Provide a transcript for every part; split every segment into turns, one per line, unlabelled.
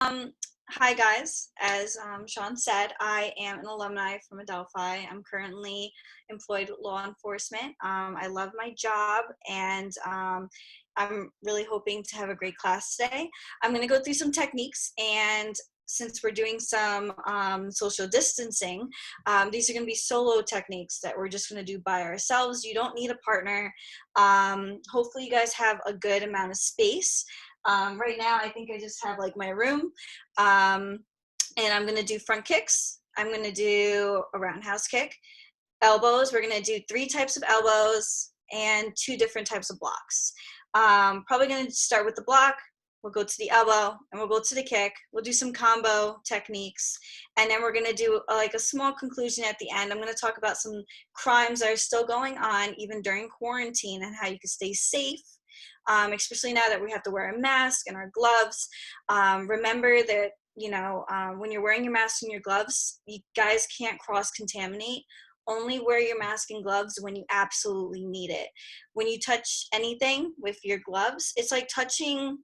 Um, Hi guys, as Sean said, I am an alumni from Adelphi. I'm currently employed with law enforcement. I love my job and I'm really hoping to have a great class today. I'm going to go through some techniques, and since we're doing some social distancing, these are going to be solo techniques that we're just going to do by ourselves. You don't need a partner. Hopefully you guys have a good amount of space. Right now, I think I just have like my room, and I'm gonna do front kicks. I'm gonna do a roundhouse kick. Elbows, we're gonna do 3 types of elbows and 2 different types of blocks. Probably gonna start with the block. We'll go to the elbow and we'll go to the kick. We'll do some combo techniques, and then we're gonna do like a small conclusion at the end. I'm gonna talk about some crimes that are still going on even during quarantine and how you can stay safe, especially now that we have to wear a mask and our gloves. Remember that, when you're wearing your mask and your gloves, you guys can't cross-contaminate. Only wear your mask and gloves when you absolutely need it. When you touch anything with your gloves, it's like touching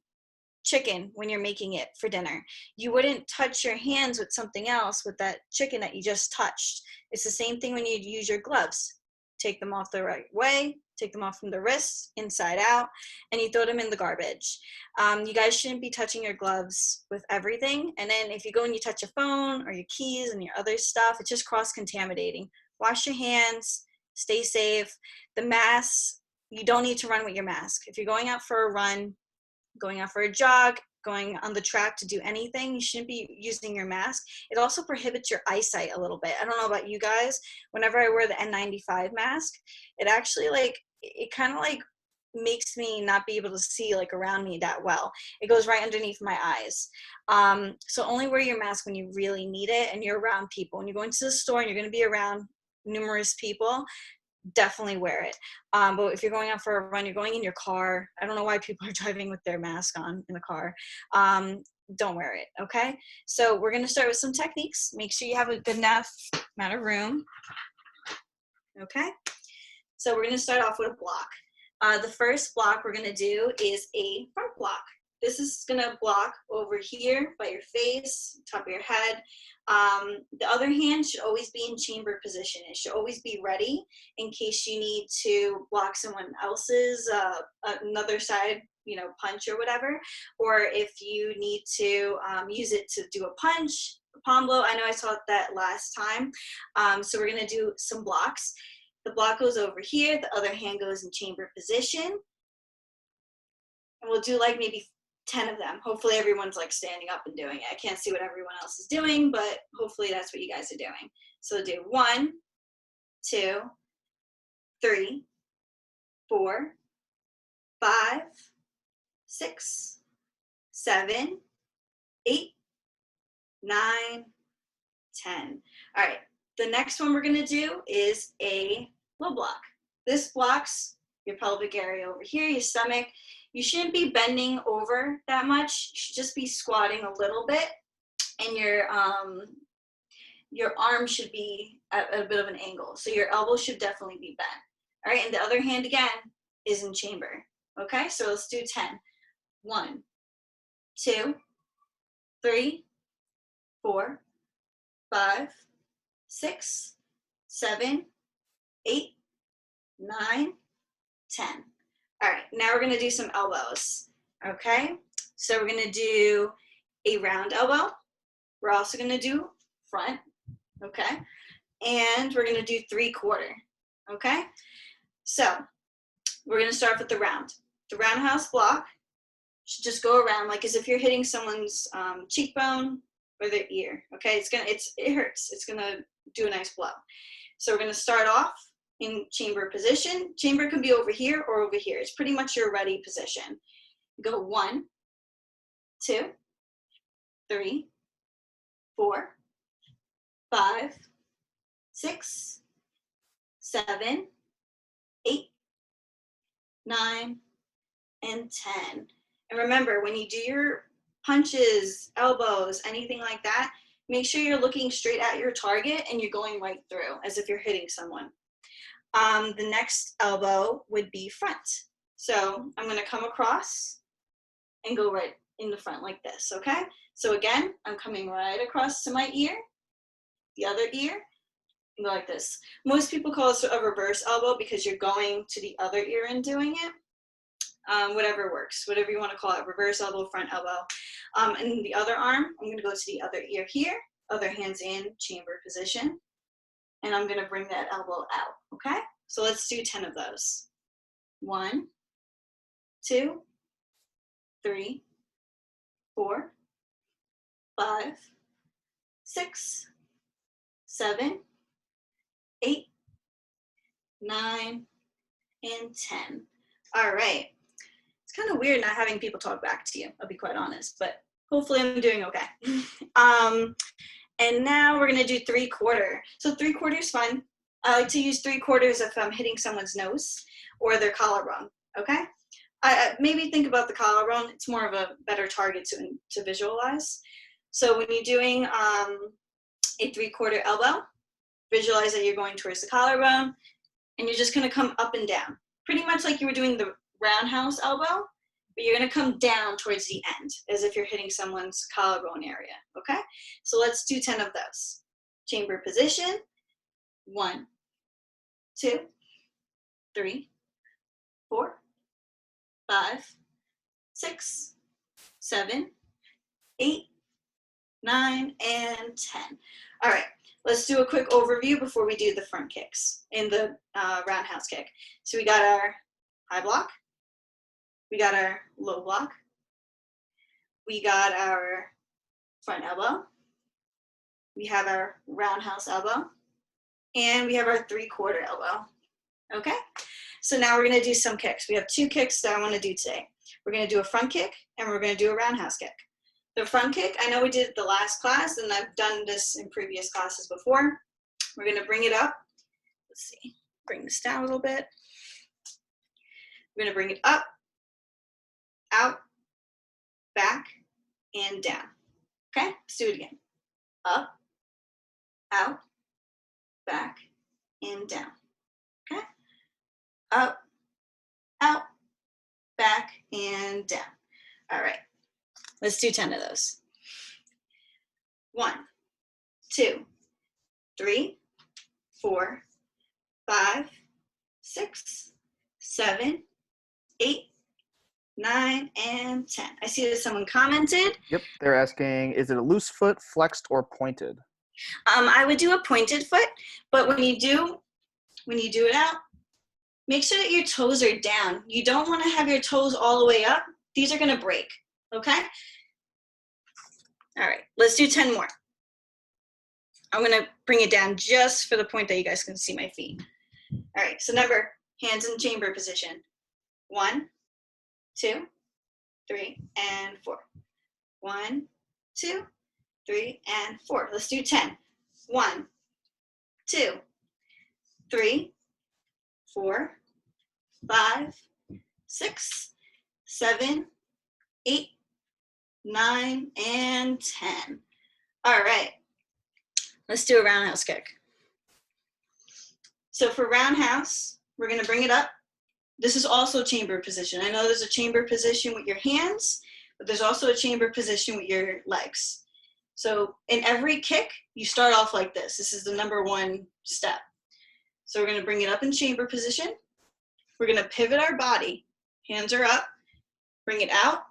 chicken when you're making it for dinner. You wouldn't touch your hands with something else with that chicken that you just touched. It's the same thing when you use your gloves. Take them off the right way, take them off from the wrists, inside out, and you throw them in the garbage. You guys shouldn't be touching your gloves with everything. And then if you go and you touch your phone or your keys and your other stuff, it's just cross-contaminating. Wash your hands, stay safe. The mask, you don't need to run with your mask. If you're going out for a run, going out for a jog, going on the track to do anything, you shouldn't be using your mask. It also prohibits your eyesight a little bit. I don't know about you guys. Whenever I wear the N95 mask, it actually it kind of like makes me not be able to see like around me that well. It goes right underneath my eyes. So only wear your mask when you really need it and you're around people. When you're going to the store and you're going to be around numerous people, definitely wear it. But if you're going out for a run, you're going in your car. I don't know why people are driving with their mask on in the car. Don't wear it, okay? So we're gonna start with some techniques. Make sure you have a good enough amount of room, okay? So we're gonna start off with a block. The first block we're gonna do is a front block. This is gonna block over here by your face, top of your head. The other hand should always be in chamber position. It should always be ready in case you need to block someone else's, another side, punch or whatever. Or if you need to use it to do a punch, a palm blow. I know I saw that last time. So we're gonna do some blocks. The block goes over here, the other hand goes in chamber position. And we'll do like maybe 10 of them. Hopefully everyone's like standing up and doing it. I can't see what everyone else is doing, but hopefully that's what you guys are doing. So we'll do 1, 2, 3, 4, 5, 6, 7, 8, 9, 10. All right, the next one we're gonna do is a low block. This blocks your pelvic area over here, your stomach. You shouldn't be bending over that much. You should just be squatting a little bit, and your arm should be at a bit of an angle. So your elbow should definitely be bent. All right, and the other hand again is in chamber. Okay, so let's do 10. 1, 2, 3, 4, 5, 6, 7, 8, 9, 10. All right, now we're gonna do some elbows, okay? So we're gonna do a round elbow. We're also gonna do front, okay? And we're gonna do 3/4, okay? So we're gonna start with the round. The roundhouse block should just go around like as if you're hitting someone's cheekbone or their ear, okay? It hurts. It's gonna do a nice blow. So we're gonna start off in chamber position. Chamber can be over here or over here. It's pretty much your ready position. Go 1, 2, 3, 4, 5, 6, 7, 8, 9, and 10. And remember, when you do your punches, elbows, anything like that, make sure you're looking straight at your target and you're going right through as if you're hitting someone. The next elbow would be front. So I'm gonna come across and go right in the front like this, okay? So again, I'm coming right across to my ear, the other ear, and go like this. Most people call this a reverse elbow because you're going to the other ear and doing it. Whatever works, whatever you want to call it, reverse elbow, front elbow. And the other arm, I'm going to go to the other ear here, other hand's in chamber position, and I'm going to bring that elbow out, okay? So let's do 10 of those. 1, 2, 3, 4, 5, 6, 7, 8, 9, and 10. All right. It's kind of weird not having people talk back to you, I'll be quite honest, but hopefully I'm doing okay. And now we're gonna do 3/4. So 3/4 is fun. I like to use 3/4 if I'm hitting someone's nose or their collarbone, okay? Maybe think about the collarbone. It's more of a better target to visualize. So when you're doing a 3/4 elbow, visualize that you're going towards the collarbone, and you're just gonna come up and down. Pretty much like you were doing the roundhouse elbow, but you're gonna come down towards the end, as if you're hitting someone's collarbone area, okay? So let's do 10 of those. Chamber position, 1, 2, 3, 4, 5, 6, 7, 8, 9, and 10. All right, let's do a quick overview before we do the front kicks in the roundhouse kick. So we got our high block, we got our low block, we got our front elbow, we have our roundhouse elbow, and we have our 3/4 elbow, okay? So now we're gonna do some kicks. We have 2 kicks that I wanna do today. We're gonna do a front kick, and we're gonna do a roundhouse kick. The front kick, I know we did it the last class, and I've done this in previous classes before. We're gonna bring it up. Let's see, bring this down a little bit. We're gonna bring it up, out, back, and down. Okay, let's do it again. Up, out, back, and down. Okay, up, out, back, and down. All right, let's do 10 of those. 1, 2, 3, 4, 5, 6, 7, 8, 9, and 10. I see that someone commented.
Yep, they're asking, is it a loose foot, flexed, or pointed?
I would do a pointed foot, but when you do it out, make sure that your toes are down. You don't want to have your toes all the way up. These are going to break, okay? All right, let's do 10 more. I'm going to bring it down just for the point that you guys can see my feet. All right, so number, hands in chamber position. 1, 2, 3, and 4. 1, 2, 3, and 4. Let's do 10. 1, 2, 3, 4, 5, 6, 7, 8, 9, and 10. All right, let's do a roundhouse kick. So for roundhouse, we're gonna bring it up. This is also chamber position. I know there's a chamber position with your hands, but there's also a chamber position with your legs. So in every kick, you start off like this. This is the number 1 step. So we're gonna bring it up in chamber position. We're gonna pivot our body. Hands are up, bring it out,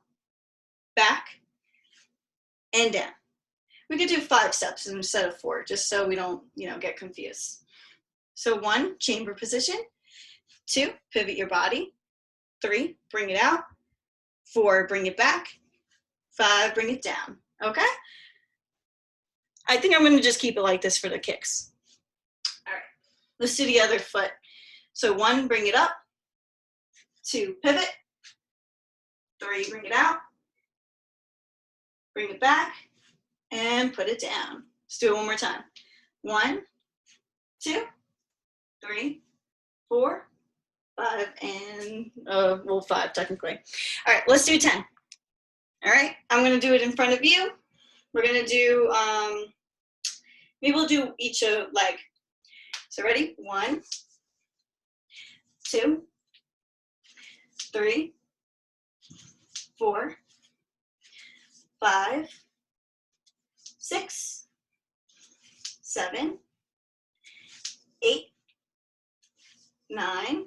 back, and down. We could do 5 steps instead of 4, just so we don't, get confused. So 1, chamber position. 2, pivot your body. 3, bring it out. 4, bring it back. 5, bring it down, okay? I think I'm gonna just keep it like this for the kicks. All right, let's do the other foot. So 1, bring it up. 2, pivot. 3, bring it out. Bring it back and put it down. Let's do it one more time. 1, 2, 3, 4, 5, and 5 technically. All right, let's do 10. All right, I'm gonna do it in front of you. We're gonna do, maybe we'll do each leg. So ready? 1, 2, 3, 4, 5, 6, 7, 8, 9,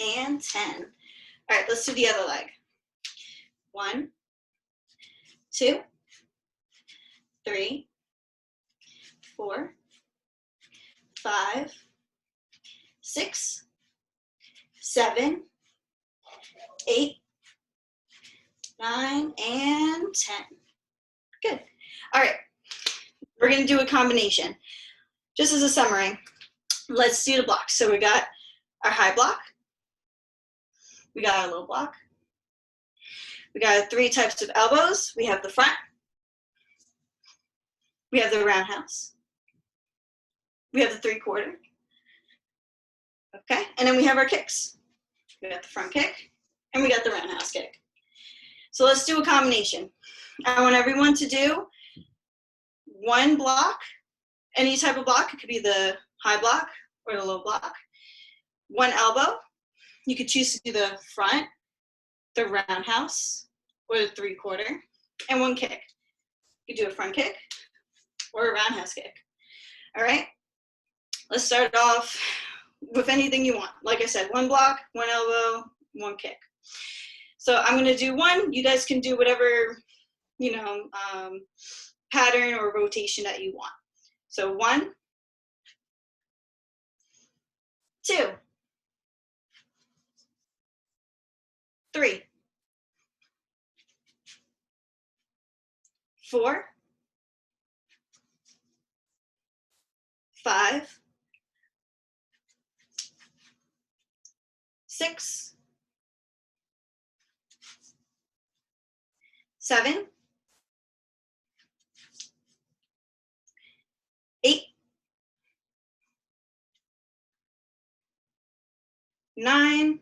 and 10. All right, let's do the other leg. 1, 2, 3, 4, 5, 6, 7, 8, 9, and 10. Good. All right, we're gonna do a combination. Just as a summary, let's do the blocks. So we got our high block, we got our low block, we got 3 types of elbows. We have the front, we have the roundhouse, we have the 3/4, okay? And then we have our kicks. We got the front kick, and we got the roundhouse kick. So let's do a combination. I want everyone to do one block, any type of block. It could be the high block or the low block. One elbow. You could choose to do the front, the roundhouse, or the 3/4, and one kick. You could do a front kick or a roundhouse kick. All right? Let's start off with anything you want. Like I said, one block, one elbow, one kick. So I'm going to do one. You guys can do whatever, pattern or rotation that you want. So 1, 2, 3, 4, 5, 6, 7, 8, 9,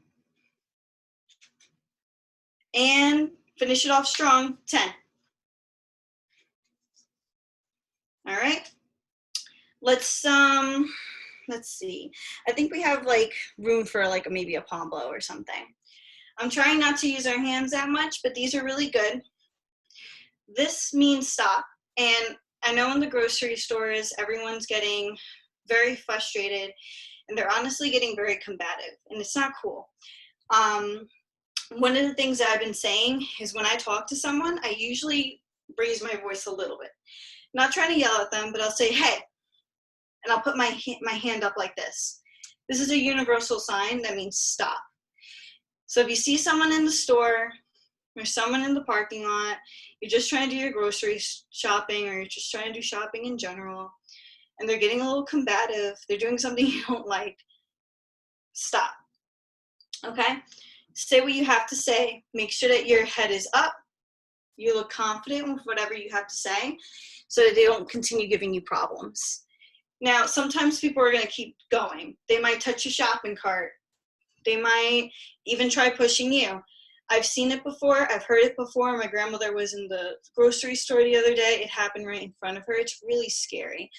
and finish it off strong, 10. All right. Let's see. I think we have like room for like maybe a palm blow or something. I'm trying not to use our hands that much, but these are really good. This means stop. And I know in the grocery stores, everyone's getting very frustrated and they're honestly getting very combative, and it's not cool. One of the things that I've been saying is when I talk to someone, I usually raise my voice a little bit. Not trying to yell at them, but I'll say, hey, and I'll put my hand up like this. This is a universal sign that means stop. So if you see someone in the store or someone in the parking lot, you're just trying to do your grocery shopping or you're just trying to do shopping in general, and they're getting a little combative, they're doing something you don't like, stop, okay? Say what you have to say. Make sure that your head is up. You look confident with whatever you have to say so that they don't continue giving you problems. Now, sometimes people are going to keep going. They might touch your shopping cart. They might even try pushing you. I've seen it before. I've heard it before. My grandmother was in the grocery store the other day. It happened right in front of her. It's really scary.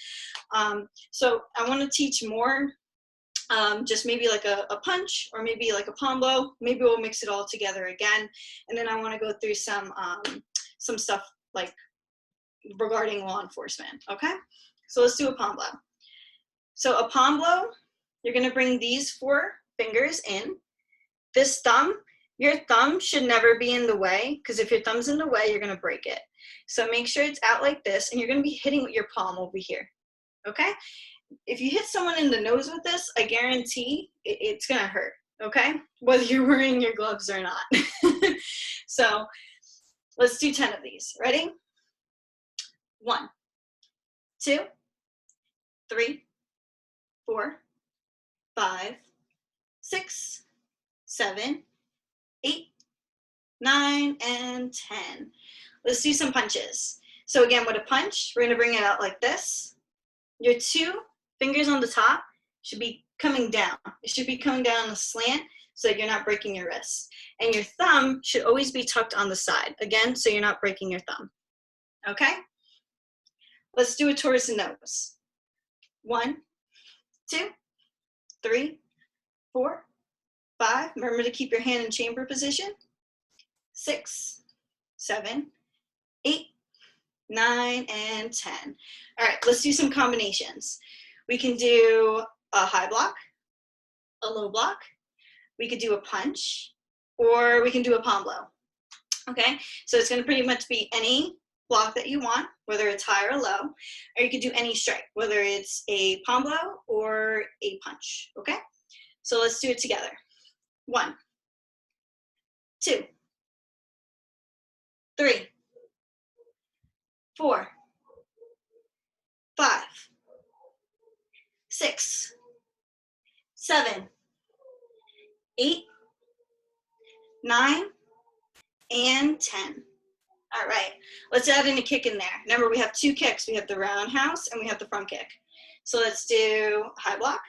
So I want to teach more, just maybe like a punch or maybe like a palm blow. Maybe we'll mix it all together again. And then I want to go through some stuff like regarding law enforcement, okay? So let's do a palm blow. So a palm blow, you're going to bring these 4 fingers in. This thumb, your thumb should never be in the way, because if your thumb's in the way, you're going to break it. So make sure it's out like this, and you're going to be hitting with your palm over here, okay? If you hit someone in the nose with this, I guarantee it's going to hurt, okay? Whether you're wearing your gloves or not. So let's do 10 of these. Ready? 1, 2, 3, 4, 5, 6, 7, 8, 9, and 10. Let's do some punches. So again, with a punch, we're gonna bring it out like this. Your 2 fingers on the top should be coming down. It should be coming down on a slant so that you're not breaking your wrist. And your thumb should always be tucked on the side, again, so you're not breaking your thumb. Okay? Let's do it towards the nose. 1, 2, 3, 4, 5. Remember to keep your hand in chamber position. 6, 7, 8, 9, and 10. All right, let's do some combinations. We can do a high block, a low block, we could do a punch, or we can do a palm blow. Okay, so it's going to pretty much be any block that you want, whether it's high or low, or you could do any strike, whether it's a palm blow or a punch. Okay, so let's do it together. 1, 2, 3, 4, 5, 6, 7, 8, 9, and 10. All right, let's add in a kick in there. Remember, we have 2 kicks. We have the roundhouse and we have the front kick. So let's do a high block,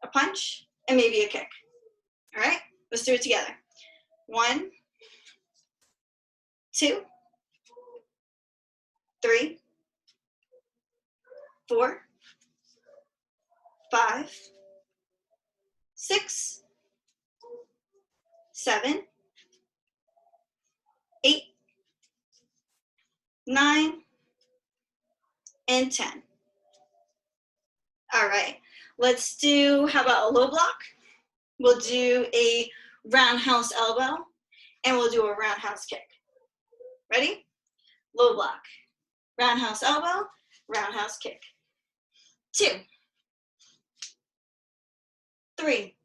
a punch, and maybe a kick. All right, let's do it together. 1, 2, 3, 4, 5, 6, 7, 8, 9, and 10. All right, let's do, how about a low block? We'll do a roundhouse elbow, and we'll do a roundhouse kick. Ready? Low block, roundhouse elbow, roundhouse kick. 2, 3,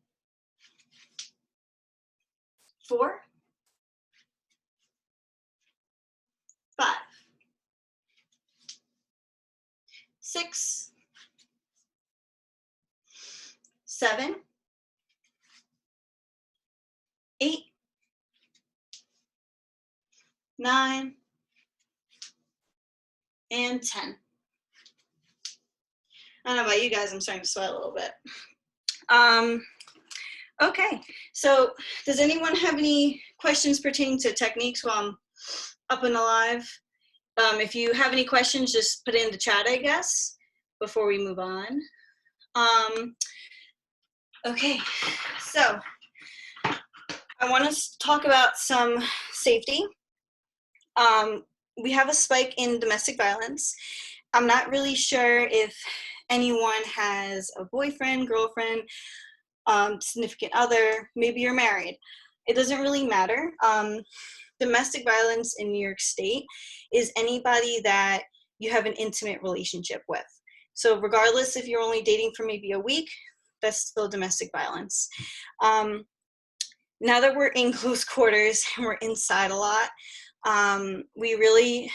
4, 5, 6, 7, 8, 9, and 10. I don't know about you guys, I'm starting to sweat a little bit. Okay, so does anyone have any questions pertaining to techniques while I'm up and alive? If you have any questions, just put it in the chat, I guess, before we move on. Okay, so I want to talk about some safety. We have a spike in domestic violence. I'm not really sure if anyone has a boyfriend, girlfriend, significant other, maybe you're married. It doesn't really matter. Domestic violence in New York State is anybody that you have an intimate relationship with. So regardless if you're only dating for maybe a week, that's still domestic violence. Now that we're in close quarters and we're inside a lot, we really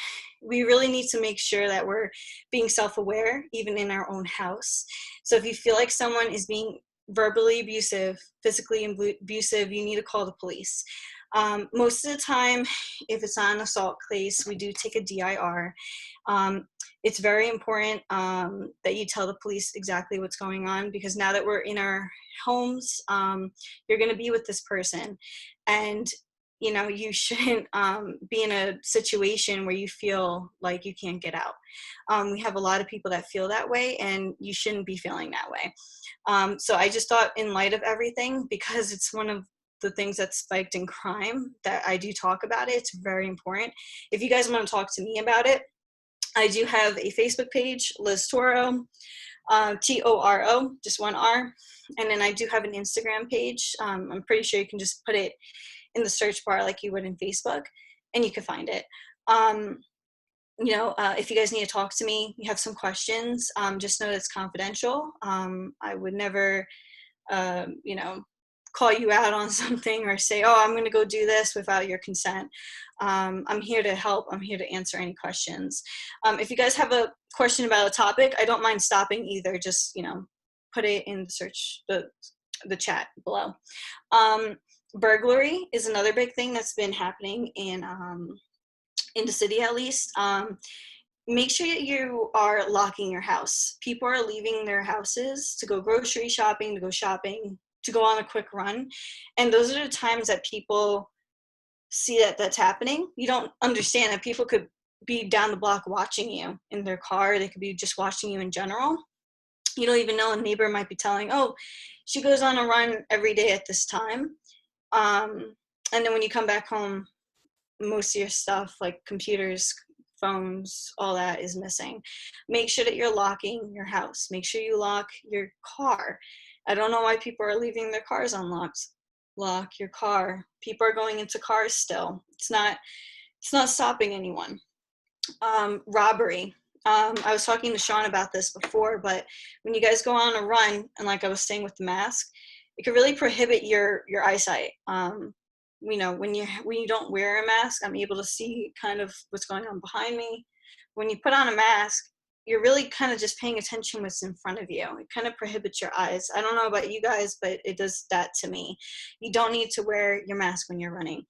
need to make sure that we're being self-aware, even in our own house. So if you feel like someone is being verbally abusive, physically abusive, you need to call the police. Most of the time, if it's not an assault case, we do take a DIR. It's very important that you tell the police exactly what's going on, because now that we're in our homes, you're going to be with this person, and you know, you shouldn't be in a situation where you feel like you can't get out. We have a lot of people that feel that way, and you shouldn't be feeling that way. So I just thought, in light of everything, because it's one of the things that spiked in crime, that I do talk about it. It's very important. If you guys want to talk to me about it, I do have a Facebook page, Liz Toro, Toro, just one R. And then I do have an Instagram page. I'm pretty sure you can just put it in the search bar like you would in Facebook, and you can find it. If you guys need to talk to me, you have some questions, just know it's confidential. I would never, call you out on something or say, oh, I'm going to go do this without your consent. I'm here to help. I'm here to answer any questions. If you guys have a question about a topic, I don't mind stopping either. Just, put it in the search, the chat below. Burglary is another big thing that's been happening in the city, at least. Make sure that you are locking your house. People are leaving their houses to go grocery shopping, to go shopping, to go on a quick run. And those are the times that people see that that's happening. You don't understand that people could be down the block watching you in their car. They could be just watching you in general. You don't even know. A neighbor might be telling, oh, she goes on a run every day at this time. And then when you come back home, most of your stuff, like computers, phones, all that is missing. Make sure that you're locking your house. Make sure you lock your car. I don't know why people are leaving their cars unlocked. Lock your car. People are going into cars still. It's not stopping anyone. Robbery. I was talking to Sean about this before, but when you guys go on a run, and like I was saying with the mask, it could really prohibit your eyesight. When you don't wear a mask, I'm able to see kind of what's going on behind me. When you put on a mask, you're really kind of just paying attention what's in front of you. It kind of prohibits your eyes. I don't know about you guys, but it does that to me. You don't need to wear your mask when you're running.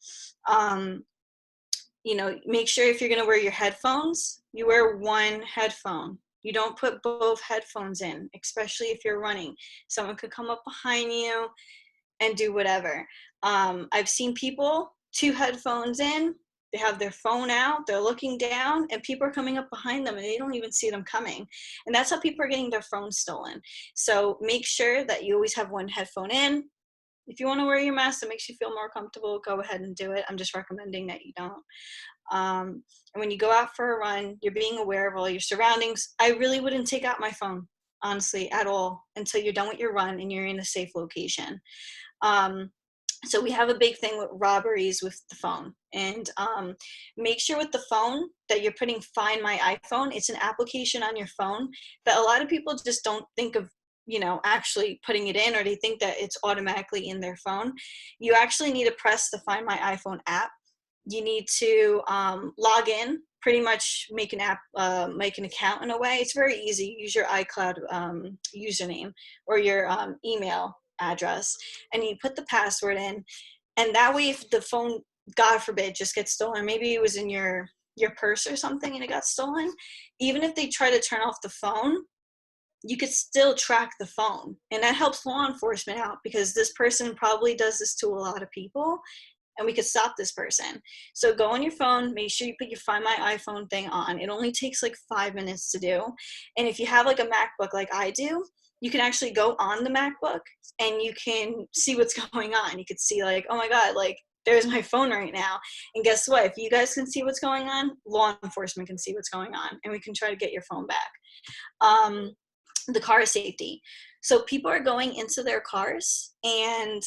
Make sure if you're going to wear your headphones, you wear one headphone. You don't put both headphones in, especially if you're running. Someone could come up behind you and do whatever. I've seen people, two headphones in, they have their phone out, they're looking down, and people are coming up behind them and they don't even see them coming. And that's how people are getting their phones stolen. So make sure that you always have one headphone in. If you want to wear your mask that makes you feel more comfortable, go ahead and do it. I'm just recommending that you don't. And when you go out for a run, you're being aware of all your surroundings. I really wouldn't take out my phone, honestly, at all, until you're done with your run and you're in a safe location. So we have a big thing with robberies with the phone. And make sure with the phone that you're putting Find My iPhone. It's an application on your phone that a lot of people just don't think of actually putting it in, or they think that it's automatically in their phone. You actually need to press the Find My iPhone app. You need to log in, pretty much make an account in a way. It's very easy. Use your iCloud username or your email address, and you put the password in. And that way, if the phone, God forbid, just gets stolen, maybe it was in your purse or something and it got stolen, even if they try to turn off the phone, you could still track the phone. And that helps law enforcement out, because this person probably does this to a lot of people, and we could stop this person. So go on your phone, make sure you put your Find My iPhone thing on. It only takes like 5 minutes to do. And if you have like a MacBook like I do, you can actually go on the MacBook and you can see what's going on. You could see like, oh my God, like there's my phone right now. And guess what? If you guys can see what's going on, law enforcement can see what's going on, and we can try to get your phone back. The car safety. So people are going into their cars and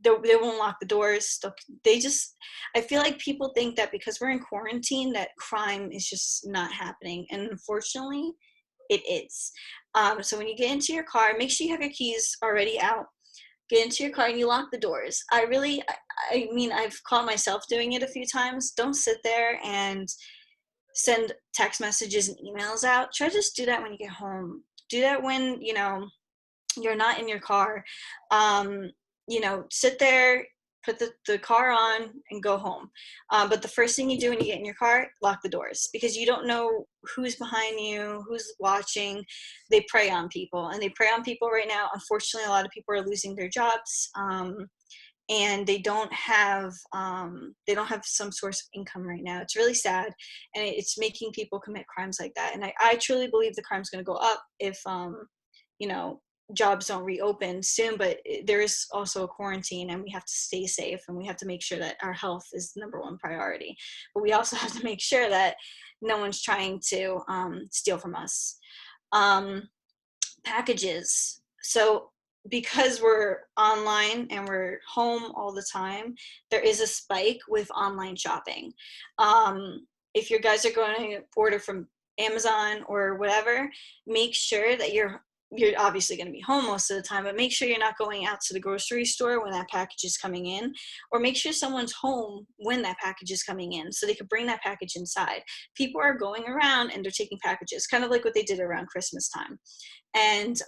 they won't lock the doors. I feel like people think that because we're in quarantine that crime is just not happening. And unfortunately, it is. So when you get into your car, make sure you have your keys already out. Get into your car and you lock the doors. I've caught myself doing it a few times. Don't sit there and send text messages and emails out. Try to just do that when you get home. Do that when, you're not in your car. Sit there, put the car on and go home. But the first thing you do when you get in your car, lock the doors, because you don't know who's behind you, who's watching. They prey on people, and they prey on people right now. Unfortunately, a lot of people are losing their jobs. And they don't have some source of income right now. It's really sad, and it's making people commit crimes like that. And I truly believe the crime's going to go up if jobs don't reopen soon. But there is also a quarantine, and we have to stay safe, and we have to make sure that our health is the number one priority. But we also have to make sure that no one's trying to steal from us. Packages. So because we're online and we're home all the time, there is a spike with online shopping. If you guys are going to order from Amazon or whatever, make sure that you're obviously going to be home most of the time, but make sure you're not going out to the grocery store when that package is coming in, or make sure someone's home when that package is coming in so they can bring that package inside. People are going around and they're taking packages, kind of like what they did around Christmas time. And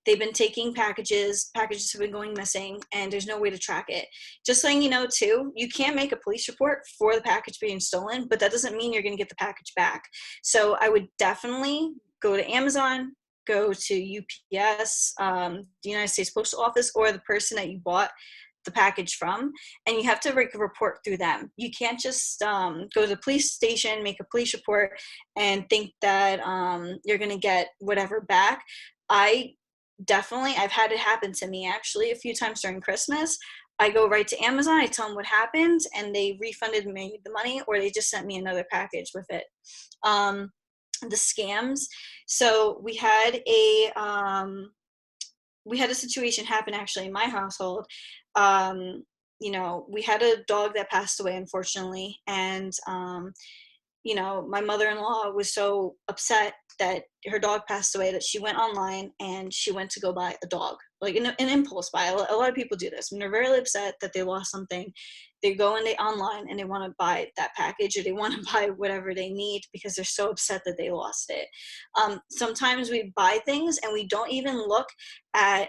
they've been taking packages have been going missing, and there's no way to track it. Just letting you know too, you can make a police report for the package being stolen, but that doesn't mean you're going to get the package back. So I would definitely go to Amazon, go to UPS, the United States Postal Office, or the person that you bought the package from, and you have to make a report through them. You can't just go to the police station, make a police report, and think that you're going to get whatever back. I've had it happen to me actually a few times during Christmas. I go right to Amazon, I tell them what happened, and they refunded me the money, or they just sent me another package with it. The scams. So we had a situation happen actually in my household. Um, we had a dog that passed away, unfortunately, and my mother-in-law was so upset that her dog passed away that she went online and she went to go buy a dog, like an impulse buy. A lot of people do this when they're really upset that they lost something. They go in online and they want to buy that package, or they want to buy whatever they need because they're so upset that they lost it. Sometimes we buy things and we don't even look at,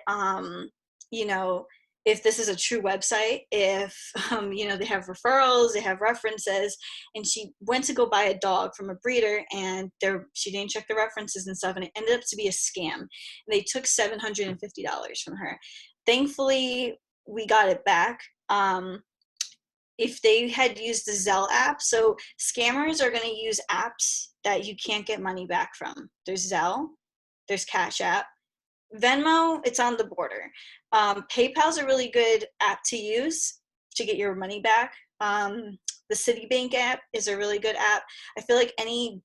you know, if this is a true website, if they have referrals, they have references. And she went to go buy a dog from a breeder, and she didn't check the references and stuff, and it ended up to be a scam. They took $750 from her. Thankfully, we got it back. If they had used the Zelle app, so scammers are going to use apps that you can't get money back from. There's Zelle, there's Cash App, Venmo, it's on the border. PayPal's a really good app to use to get your money back. The Citibank app is a really good app. I feel like any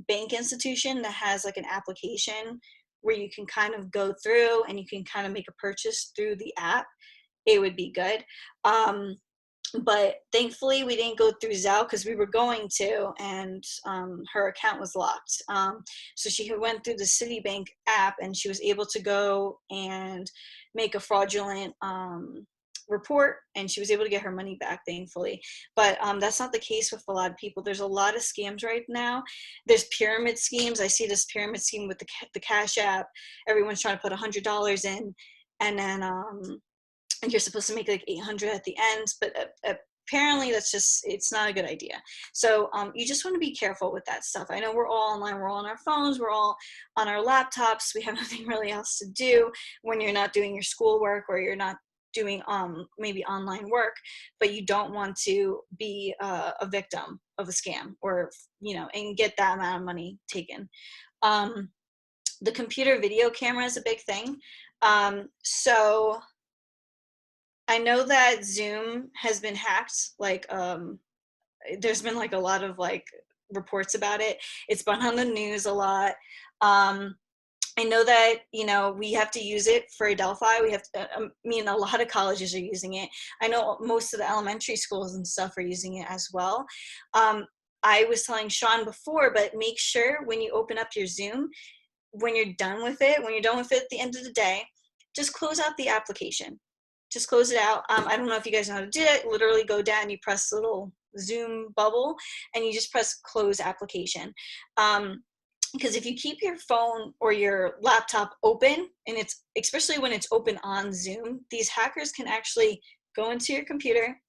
bank institution that has like an application where you can kind of go through and you can kind of make a purchase through the app, it would be good. But thankfully we didn't go through Zelle because we were going to, and her account was locked. So she went through the Citibank app, and she was able to go and make a fraudulent report, and she was able to get her money back, thankfully. But that's not the case with a lot of people. There's a lot of scams right now. There's pyramid schemes. I see this pyramid scheme with the Cash App. Everyone's trying to put $100 in, and then and you're supposed to make like 800 at the end, but apparently it's not a good idea. So you just want to be careful with that stuff. I know we're all online, we're all on our phones, we're all on our laptops. We have nothing really else to do when you're not doing your schoolwork, or you're not doing maybe online work, but you don't want to be a victim of a scam, or and get that amount of money taken. The computer video camera is a big thing. So I know that Zoom has been hacked. Like, there's been like a lot of like reports about it. It's been on the news a lot. I know that we have to use it for Adelphi. We have to, a lot of colleges are using it. I know most of the elementary schools and stuff are using it as well. I was telling Sean before, but make sure when you open up your Zoom, when you're done with it at the end of the day, just close out the application. Just close it out. I don't know if you guys know how to do it. Literally go down, you press the little Zoom bubble, and you just press close application. Because if you keep your phone or your laptop open, and it's especially when it's open on Zoom, these hackers can actually go into your computer,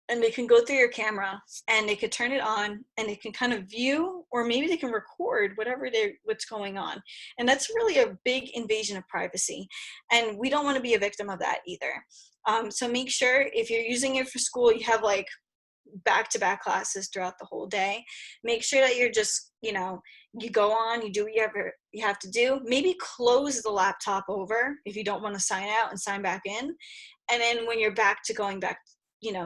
and they can go through your camera, and they could turn it on, and they can kind of view, or maybe they can record what's going on. And that's really a big invasion of privacy, and we don't want to be a victim of that either. So make sure if you're using it for school, you have like back-to-back classes throughout the whole day. Make sure that you're just, you go on, you do whatever you have to do. Maybe close the laptop over if you don't want to sign out and sign back in. And then when you're going back,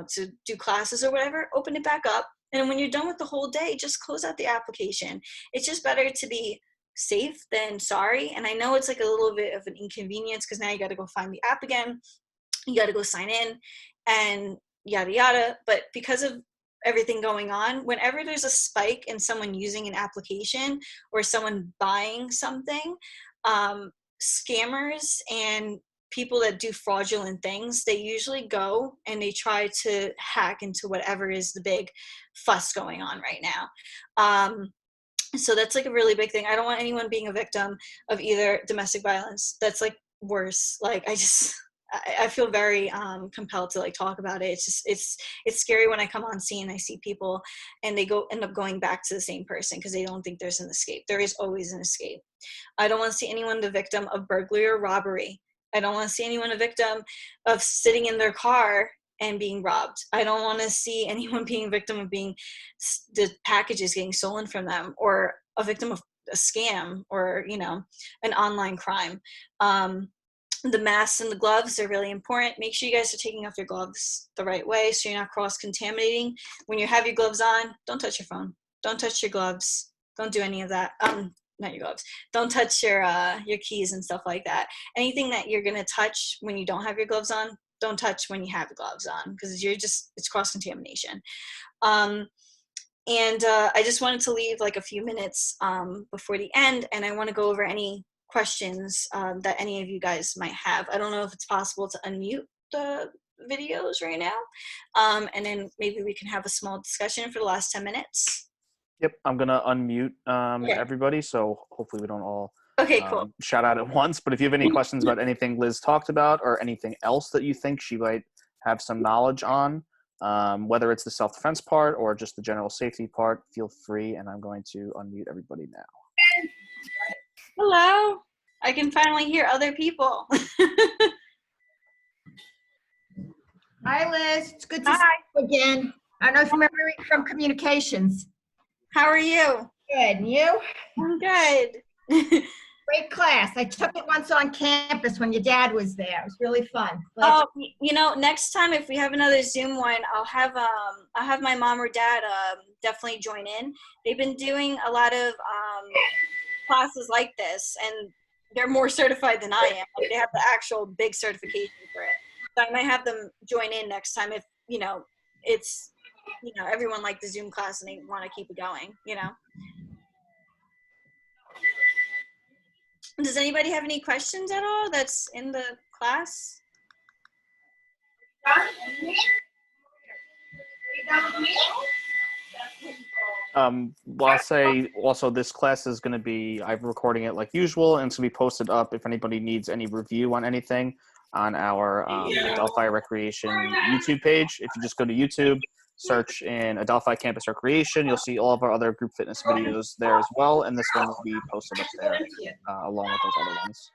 to do classes or whatever, open it back up. And when you're done with the whole day, just close out the application. It's just better to be safe than sorry. And I know it's like a little bit of an inconvenience because now you got to go find the app again. You got to go sign in and yada, yada. But because of everything going on, whenever there's a spike in someone using an application or someone buying something, scammers and people that do fraudulent things, they usually go and they try to hack into whatever is the big fuss going on right now. So that's like a really big thing. I don't want anyone being a victim of either domestic violence. That's like worse. Like I feel very compelled to like talk about it. It's just it's scary when I come on scene. I see people and they end up going back to the same person because they don't think there's an escape. There is always an escape. I don't want to see anyone the victim of burglary or robbery. I don't want to see anyone a victim of sitting in their car and being robbed. I don't want to see anyone being a victim of the packages getting stolen from them, or a victim of a scam, or an online crime. The masks and the gloves are really important. Make sure you guys are taking off your gloves the right way so you're not cross-contaminating. When you have your gloves on, don't touch your phone. Don't touch your gloves. Don't do any of that. Not your gloves. Don't touch your keys and stuff like that. Anything that you're gonna touch when you don't have your gloves on, don't touch when you have the gloves on, because it's cross-contamination. I just wanted to leave like a few minutes before the end, and I want to go over any questions that any of you guys might have. I don't know if it's possible to unmute the videos right now, and then maybe we can have a small discussion for the last 10 minutes.
Yep, I'm gonna unmute
Okay.
everybody, so hopefully we don't all
Okay, cool.
shout out at once. But if you have any questions about anything Liz talked about or anything else that you think she might have some knowledge on, whether it's the self-defense part or just the general safety part, feel free, and I'm going to unmute everybody now.
Hello. I can finally hear other people.
Hi, Liz. It's good to see you again. I don't know if you remember me from communications.
How are you?
Good. And you?
I'm good.
Great class. I took it once on campus when your dad was there. It was really fun.
Oh, next time if we have another Zoom one, I'll have my mom or dad definitely join in. They've been doing a lot of classes like this, and they're more certified than I am. Like, they have the actual big certification for it. So I might have them join in next time if it's everyone liked the Zoom class and they want to keep it going. Does anybody have any questions at all that's in the class?
Well, I'll say also this class is going to be, I'm recording it like usual, and it's going to be posted up if anybody needs any review on anything on our Adelphi Recreation YouTube page. If you just go to YouTube, search in Adelphi Campus Recreation, you'll see all of our other group fitness videos there as well, and this one will be posted up there along with those other ones.